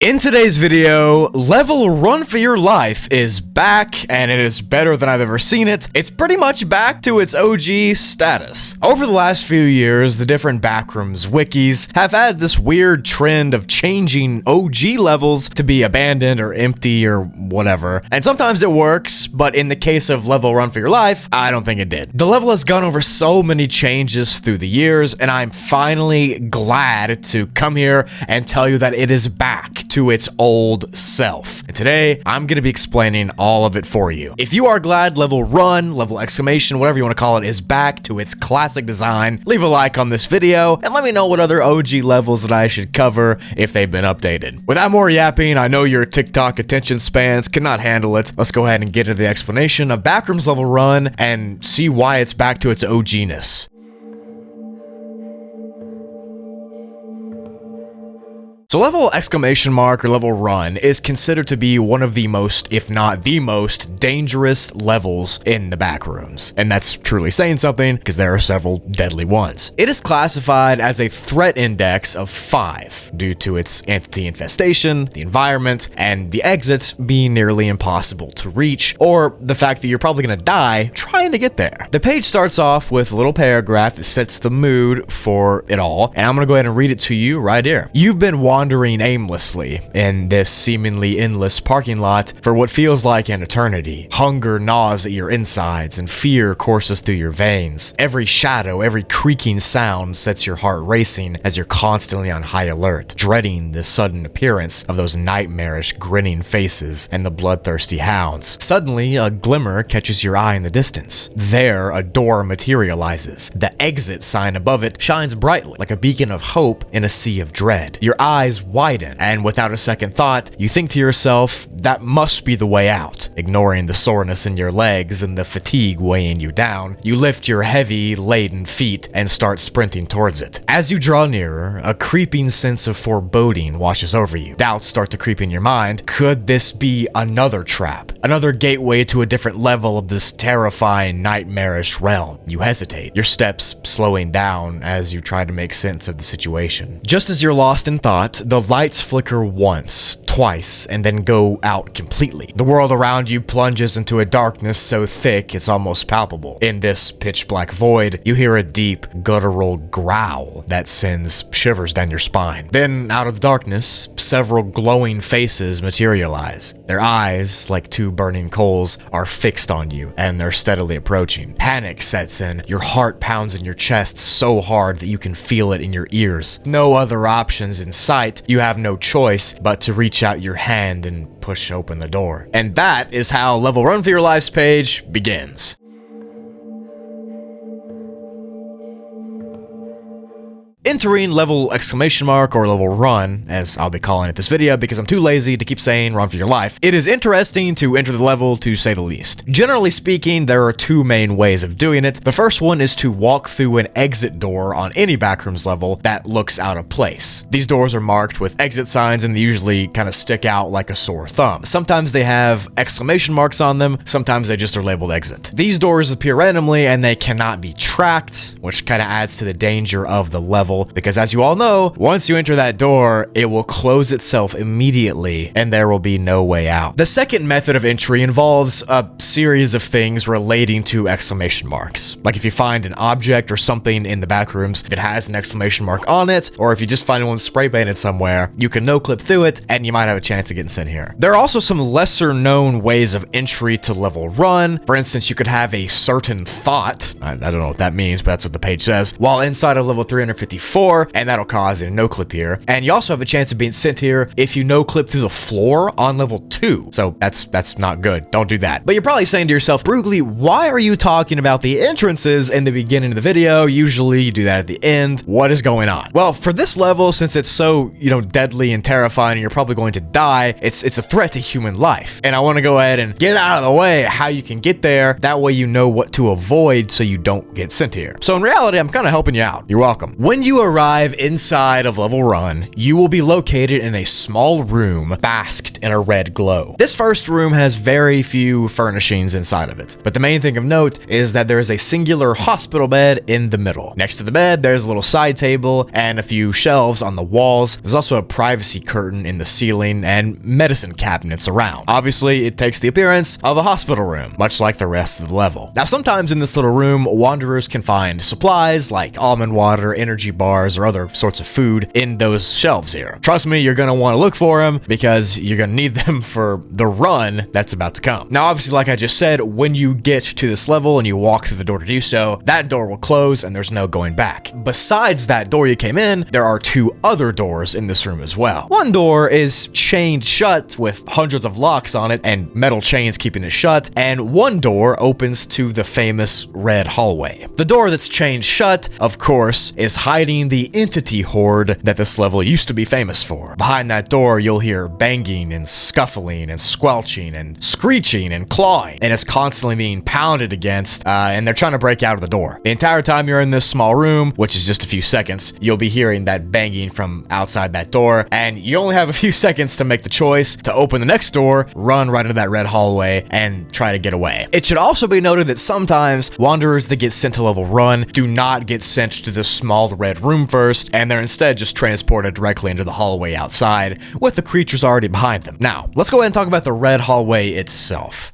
In today's video, level Run for Your Life is back, and it is better than I've ever seen it. It's pretty much back to its OG status. Over the last few years, the different Backrooms wikis have had this weird trend of changing OG levels to be abandoned or empty or whatever. And sometimes it works, but in the case of level Run for Your Life, I don't think it did. The level has gone over so many changes through the years, and I'm finally glad to come here and tell you that it is back to its old self. And today, I'm going to be explaining all of it for you. If you are glad level Run, level exclamation, whatever you want to call it, is back to its classic design, leave a like on this video and let me know what other OG levels that I should cover if they've been updated. Without more yapping, I know your TikTok attention spans cannot handle it. Let's go ahead and get into the explanation of Backrooms level Run and see why it's back to its OG-ness. So level exclamation mark or level Run is considered to be one of the most, if not the most, dangerous levels in the Backrooms. And that's truly saying something because there are several deadly ones. It is classified as a threat index of 5 due to its entity infestation, the environment, and the exits being nearly impossible to reach, or the fact that you're probably going to die trying to get there. The page starts off with a little paragraph that sets the mood for it all, and I'm going to go ahead and read it to you right here. You've been wandering aimlessly in this seemingly endless parking lot for what feels like an eternity. Hunger gnaws at your insides and fear courses through your veins. Every shadow, every creaking sound sets your heart racing as you're constantly on high alert, dreading the sudden appearance of those nightmarish grinning faces and the bloodthirsty hounds. Suddenly, a glimmer catches your eye in the distance. There, a door materializes. The exit sign above it shines brightly, like a beacon of hope in a sea of dread. Your eyes widen, and without a second thought, you think to yourself, that must be the way out. Ignoring the soreness in your legs and the fatigue weighing you down, you lift your heavy, laden feet and start sprinting towards it. As you draw nearer, a creeping sense of foreboding washes over you. Doubts start to creep in your mind. Could this be another trap? Another gateway to a different level of this terrifying, nightmarish realm? You hesitate, your steps slowing down as you try to make sense of the situation. Just as you're lost in thought, the lights flicker once, twice, and then go out completely. The world around you plunges into a darkness so thick it's almost palpable. In this pitch black void, you hear a deep, guttural growl that sends shivers down your spine. Then, out of the darkness, several glowing faces materialize. Their eyes, like two burning coals, are fixed on you, and they're steadily approaching. Panic sets in. Your heart pounds in your chest so hard that you can feel it in your ears. No other options in sight. You have no choice but to reach out your hand and push open the door. And that is how level Run for Your Life's page begins. Entering level exclamation mark or level Run, as I'll be calling it this video because I'm too lazy to keep saying Run for Your Life, it is interesting to enter the level to say the least. Generally speaking, there are two main ways of doing it. The first one is to walk through an exit door on any Backrooms level that looks out of place. These doors are marked with exit signs and they usually kind of stick out like a sore thumb. Sometimes they have exclamation marks on them, sometimes they just are labeled exit. These doors appear randomly and they cannot be tracked, which kind of adds to the danger of the level. Because as you all know, once you enter that door, it will close itself immediately and there will be no way out. The second method of entry involves a series of things relating to exclamation marks. Like if you find an object or something in the Backrooms that has an exclamation mark on it, or if you just find one spray painted somewhere, you can no-clip through it and you might have a chance of getting sent here. There are also some lesser known ways of entry to level Run. For instance, you could have a certain thought, I don't know what that means, but that's what the page says, while inside of level 354, and that'll cause a no-clip here. And you also have a chance of being sent here if you no-clip through the floor on level 2. So that's not good. Don't do that. But you're probably saying to yourself, Brugly, why are you talking about the entrances in the beginning of the video? Usually you do that at the end. What is going on? Well, for this level, since it's so, deadly and terrifying and you're probably going to die, it's a threat to human life. And I want to go ahead and get out of the way how you can get there. That way you know what to avoid so you don't get sent here. So in reality, I'm kind of helping you out. You're welcome. When you you arrive inside of level Run, you will be located in a small room basked in a red glow. This first room has very few furnishings inside of it, but the main thing of note is that there is a singular hospital bed in the middle. Next to the bed, there's a little side table and a few shelves on the walls. There's also a privacy curtain in the ceiling and medicine cabinets around. Obviously, it takes the appearance of a hospital room, much like the rest of the level. Now, sometimes in this little room, wanderers can find supplies like almond water, energy bars, or other sorts of food in those shelves here. Trust me, you're gonna want to look for them because you're gonna need them for the run that's about to come. Now, obviously, like I just said, when you get to this level and you walk through the door to do so, that door will close and there's no going back. Besides that door you came in, there are two other doors in this room as well. One door is chained shut with hundreds of locks on it and metal chains keeping it shut, and one door opens to the famous red hallway. The door that's chained shut, of course, is hiding the entity horde that this level used to be famous for. Behind that door, you'll hear banging and scuffling and squelching and screeching and clawing, and it's constantly being pounded against, and they're trying to break out of the door. The entire time you're in this small room, which is just a few seconds, you'll be hearing that banging from outside that door, and you only have a few seconds to make the choice to open the next door, run right into that red hallway, and try to get away. It should also be noted that sometimes wanderers that get sent to level Run do not get sent to the small red room first, and they're instead just transported directly into the hallway outside with the creatures already behind them. Now, let's go ahead and talk about the red hallway itself.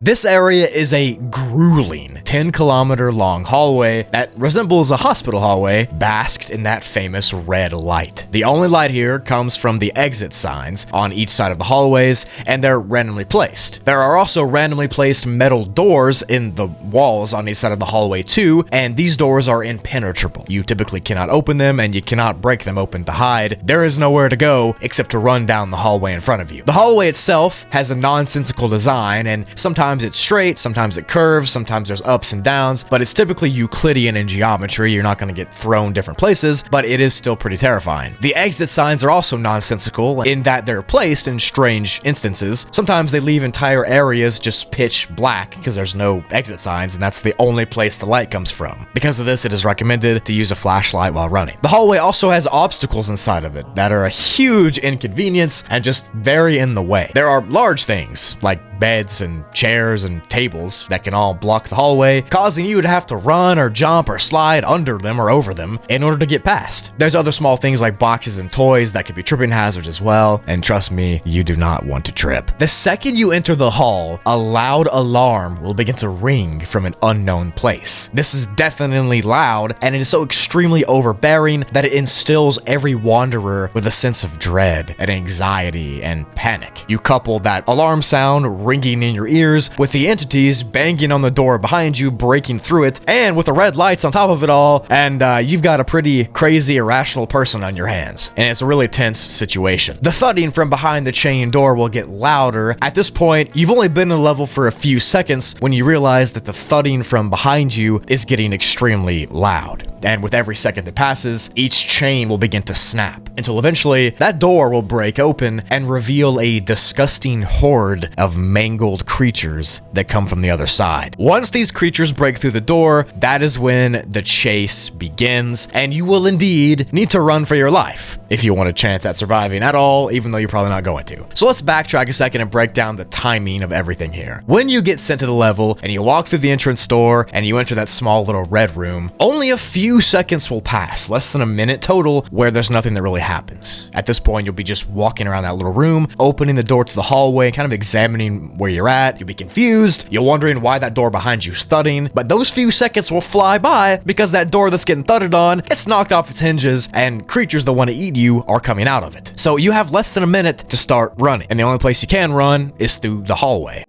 This area is a grueling 10-kilometer long hallway that resembles a hospital hallway basked in that famous red light. The only light here comes from the exit signs on each side of the hallways, and they're randomly placed. There are also randomly placed metal doors in the walls on each side of the hallway too, and these doors are impenetrable. You typically cannot open them, and you cannot break them open to hide. There is nowhere to go except to run down the hallway in front of you. The hallway itself has a nonsensical design, and sometimes it's straight, sometimes it curves, sometimes there's ups and downs, but it's typically Euclidean in geometry. You're not going to get thrown different places, but it is still pretty terrifying. The exit signs are also nonsensical in that they're placed in strange instances. Sometimes they leave entire areas just pitch black because there's no exit signs, and that's the only place the light comes from. Because of this, it is recommended to use a flashlight while running. The hallway also has obstacles inside of it that are a huge inconvenience and just very in the way. There are large things like beds and chairs and tables that can all block the hallway, causing you to have to run or jump or slide under them or over them in order to get past. There's other small things like boxes and toys that could be tripping hazards as well, and trust me, you do not want to trip. The second you enter the hall, a loud alarm will begin to ring from an unknown place. This is definitely loud, and it is so extremely overbearing that it instills every wanderer with a sense of dread and anxiety and panic. You couple that alarm sound ringing in your ears with the entities banging on the door behind you, breaking through it, and with the red lights on top of it all, and you've got a pretty crazy, irrational person on your hands. And it's a really tense situation. The thudding from behind the chain door will get louder. At this point, you've only been in the level for a few seconds when you realize that the thudding from behind you is getting extremely loud. And with every second that passes, each chain will begin to snap, until eventually that door will break open and reveal a disgusting horde of mangled creatures that come from the other side. Once these creatures break through the door, that is when the chase begins, and you will indeed need to run for your life if you want a chance at surviving at all, even though you're probably not going to. So let's backtrack a second and break down the timing of everything here. When you get sent to the level and you walk through the entrance door and you enter that small little red room, only a few seconds will pass, less than a minute total, where there's nothing that really happens. At this point, you'll be just walking around that little room, opening the door to the hallway, kind of examining where you're at. You'll be confused. You're wondering why that door behind you is thudding, but those few seconds will fly by because that door that's getting thudded on gets knocked off its hinges and creatures that want to eat you are coming out of it. So you have less than a minute to start running, and the only place you can run is through the hallway.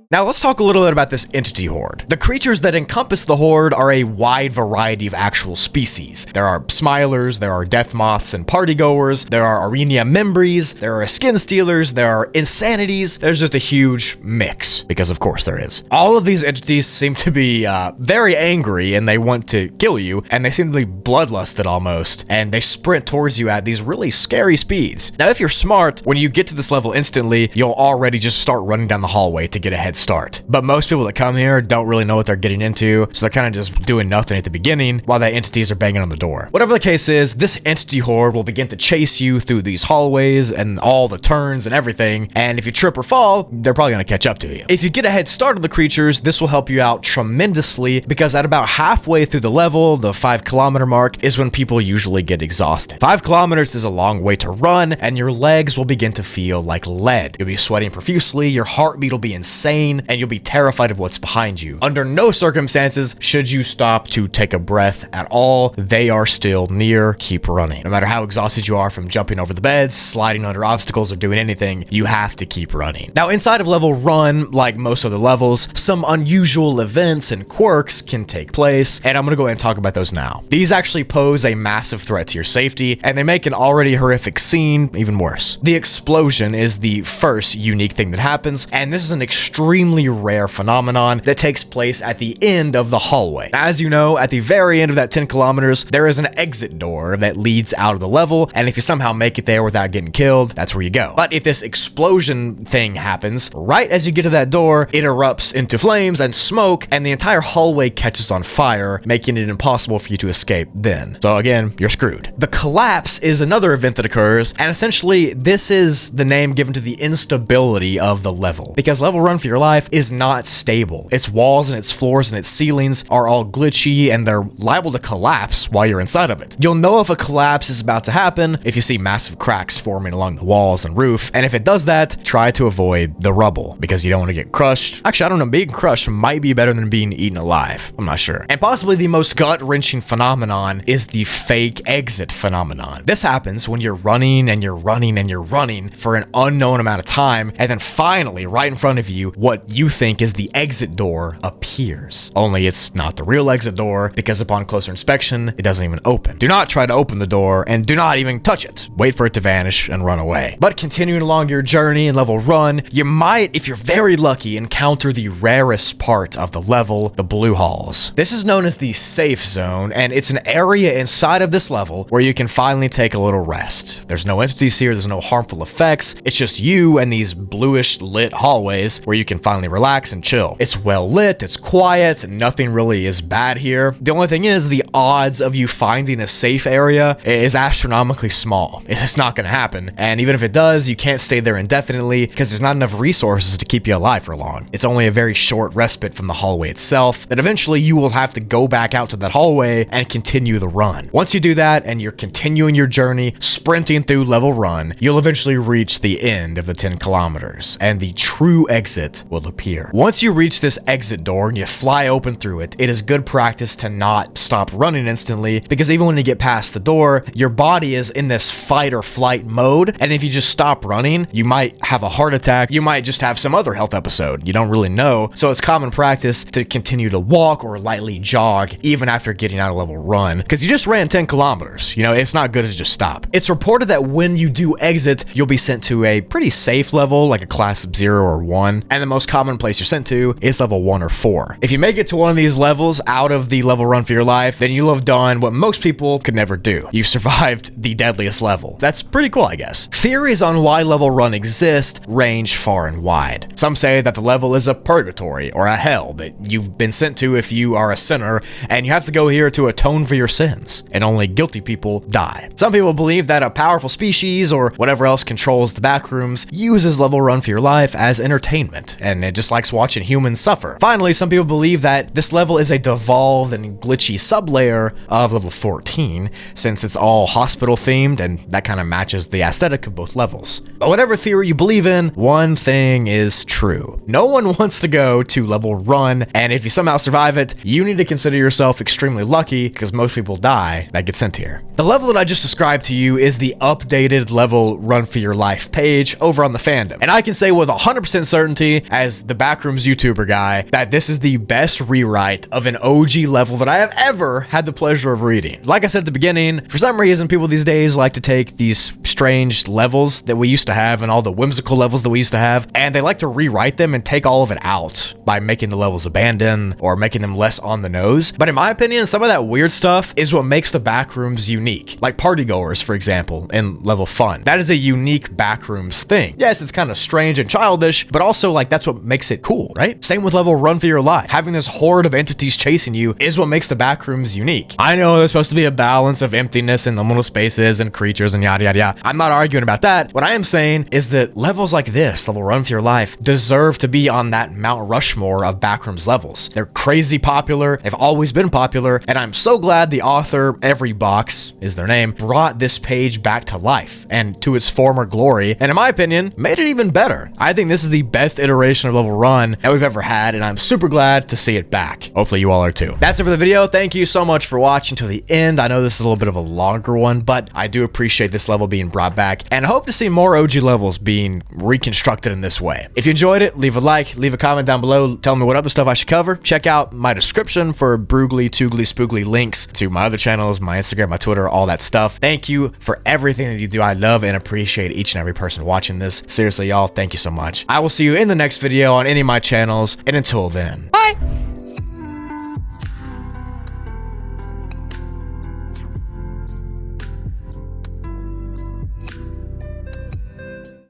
Now let's talk a little bit about this entity horde. The creatures that encompass the horde are a wide variety of actual species. There are smilers, there are death moths and partygoers, there are arena membries, there are skin stealers, there are insanities. There's just a huge mix, because of course there is. All of these entities seem to be very angry and they want to kill you, and they seem to be bloodlusted almost, and they sprint towards you at these really scary speeds. Now if you're smart, when you get to this level instantly, you'll already just start running down the hallway to get a head start. But most people that come here don't really know what they're getting into, so they're kind of just doing nothing at the beginning while the entities are banging on the door. Whatever the case is, this entity horde will begin to chase you through these hallways and all the turns and everything, and if you trip or fall, they're probably going to catch up to you. If you get a head start on the creatures, this will help you out tremendously, because at about halfway through the level, the 5-kilometer mark, is when people usually get exhausted. 5 kilometers is a long way to run, and your legs will begin to feel like lead. You'll be sweating profusely, your heartbeat will be insane, and you'll be terrified of what's behind you. Under no circumstances should you stop to take a breath at all. They are still near. Keep running. No matter how exhausted you are from jumping over the beds, sliding under obstacles, or doing anything, you have to keep running. Now, inside of level run, like most of the levels, some unusual events and quirks can take place, and I'm gonna go ahead and talk about those now. These actually pose a massive threat to your safety, and they make an already horrific scene even worse. The explosion is the first unique thing that happens, and this is an extremely rare phenomenon that takes place at the end of the hallway. As you know, at the very end of that 10 kilometers, there is an exit door that leads out of the level, and if you somehow make it there without getting killed, that's where you go. But if this explosion thing happens, right as you get to that door, it erupts into flames and smoke, and the entire hallway catches on fire, making it impossible for you to escape then. So again, you're screwed. The collapse is another event that occurs, and essentially this is the name given to the instability of the level, because level run for your life is not stable. Its walls and its floors and its ceilings are all glitchy, and they're liable to collapse while you're inside of it. You'll know if a collapse is about to happen if you see massive cracks forming along the walls and roof, and if it does that, try to avoid the rubble, because you don't want to get crushed. Actually, I don't know, being crushed might be better than being eaten alive. I'm not sure. And possibly the most gut-wrenching phenomenon is the fake exit phenomenon. This happens when you're running and you're running and you're running for an unknown amount of time, and then finally, right in front of you, what you think is the exit door appears. Only it's not the real exit door, because upon closer inspection, it doesn't even open. Do not try to open the door, and do not even touch it. Wait for it to vanish and run away. But continuing along your journey in level run, you might, if you're very lucky, encounter the rarest part of the level, the blue halls. This is known as the safe zone, and it's an area inside of this level where you can finally take a little rest. There's no entities here, there's no harmful effects, it's just you and these bluish lit hallways where you can finally relax and chill. It's well lit, it's quiet, and nothing really is bad here. The only thing is, the odds of you finding a safe area is astronomically small. It's not gonna happen, and even if it does, you can't stay there indefinitely because there's not enough resources to keep you alive for long. It's only a very short respite from the hallway itself that eventually you will have to go back out to that hallway and continue the run. Once you do that and you're continuing your journey, sprinting through level run, you'll eventually reach the end of the 10 kilometers, and the true exit will appear. Once you reach this exit door and you fly open through it, it is good practice to not stop running instantly, because even when you get past the door, your body is in this fight or flight mode, and if you just stop running, you might have a heart attack, you might just have some other health episode, you don't really know. So it's common practice to continue to walk or lightly jog even after getting out of level run, because you just ran 10 kilometers. You know, it's not good to just stop. It's reported that when you do exit, you'll be sent to a pretty safe level, like a class of 0 or 1, and the most common place you're sent to is level 1 or 4. If you make it to one of these levels out of the level run for your life, then you'll have done what most people could never do. You've survived the deadliest level. That's pretty cool, I guess. Theories on why level run exist range far and wide. Some say that the level is a purgatory or a hell that you've been sent to if you are a sinner, and you have to go here to atone for your sins, and only guilty people die. Some people believe that a powerful species or whatever else controls the Backrooms uses level run for your life as entertainment, and it just likes watching humans suffer. Finally, some people believe that this level is a devolved and glitchy sublayer of level 14, since it's all hospital themed, and that kind of matches the aesthetic of both levels. But whatever theory you believe in, one thing is true. No one wants to go to level run, and if you somehow survive it, you need to consider yourself extremely lucky, because most people die that get sent here. The level that I just described to you is the updated level run for your life page over on the fandom, and I can say with 100% certainty, as the Backrooms YouTuber guy, that this is the best rewrite of an OG level that I have ever had the pleasure of reading. Like I said at the beginning, for some reason, people these days like to take these strange levels that we used to have and all the whimsical levels that we used to have, and they like to rewrite them and take all of it out by making the levels abandoned or making them less on the nose. But in my opinion, some of that weird stuff is what makes the Backrooms unique. Like partygoers, for example, in level fun. That is a unique Backrooms thing. Yes, it's kind of strange and childish, but also like that's what makes it cool, right? Same with level run for your life. Having this horde of entities chasing you is what makes the Backrooms unique. I know there's supposed to be a balance of emptiness and liminal spaces and creatures and yada yada yada. I'm not arguing about that. What I am saying is that levels like this, level run for your life, deserve to be on that Mount Rushmore of Backrooms levels. They're crazy popular. They've always been popular, and I'm so glad the author, Everybox is their name, brought this page back to life and to its former glory, and in my opinion, made it even better. I think this is the best iteration of level run that we've ever had, and I'm super glad to see it back. Hopefully you all are too. That's it for the video. Thank you so much for watching to the end. I know this is a little bit of a longer one, but I do appreciate this level being brought back, and I hope to see more OG levels being reconstructed in this way. If you enjoyed it, leave a like, leave a comment down below, tell me what other stuff I should cover. Check out my description for Broogly, Toogly, Spoogly links to my other channels, my Instagram, my Twitter, all that stuff. Thank you for everything that you do. I love and appreciate each and every person watching this. Seriously, y'all, thank you so much. I will see you in the next video on any of my channels, and until then, bye.